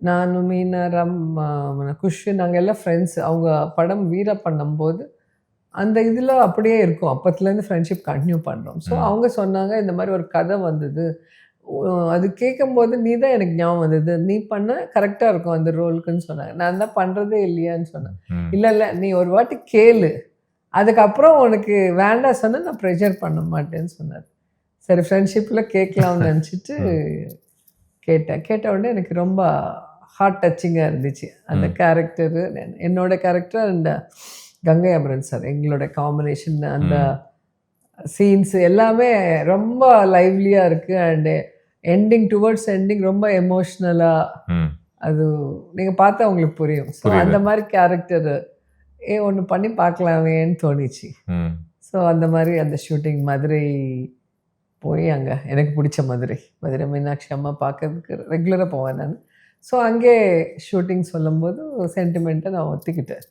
ನಾನು மீனாரம், குஷ் நாங்கள் எல்லாம் ஃப்ரெண்ட்ஸ். அவங்க படம் வீரா பண்ணும்போது அந்த இதில் அப்படியே இருக்கும். அப்பத்துலேருந்து ஃப்ரெண்ட்ஷிப் கண்டினியூ பண்ணுறோம். ஸோ அவங்க சொன்னாங்க இந்த மாதிரி ஒரு கதை வந்தது. அது கேட்கும்போது நீ தான் எனக்கு ஞாபகம் வந்தது, நீ பண்ண கரெக்டாக இருக்கும் அந்த ரோலுக்குன்னு சொன்னாங்க. நான் தான் பண்ணுறதே இல்லையான்னு சொன்னேன். இல்லை இல்லை, நீ ஒரு வாட்டி கேளு, அதுக்கப்புறம் உனக்கு வேண்டாம் சொன்னால் நான் ப்ரெஷர் பண்ண மாட்டேன்னு சொன்னார். சரி, ஃப்ரெண்ட்ஷிப்பில் கேட்கலாம்னு நினச்சிட்டு கேட்ட உடனே எனக்கு ரொம்ப ஹார்ட் டச்சிங்காக இருந்துச்சு அந்த கேரக்டரு, என்னோட character and Gangai Amaran sir. எங்களோட காம்பினேஷன், அந்த சீன்ஸ் எல்லாமே ரொம்ப லைவ்லியாக இருக்குது. அண்டு எண்டிங், டுவர்ட்ஸ் எண்டிங் ரொம்ப எமோஷ்னலாக, அது நீங்கள் பார்த்தா உங்களுக்கு புரியும். ஸோ அந்த மாதிரி கேரக்டர் ஒன்று பண்ணி பார்க்கலாமேன்னு தோணிச்சு. ஸோ அந்த மாதிரி அந்த ஷூட்டிங் மதுரை போய், அங்கே எனக்கு பிடிச்ச மதுரை மீனாட்சி அம்மா பார்க்கறதுக்கு ரெகுலராக போவேன் நான். ஸோ அங்கே ஷூட்டிங் சொல்லும்போது சென்டிமெண்ட்டை நான் ஒத்துக்கிட்டேன்.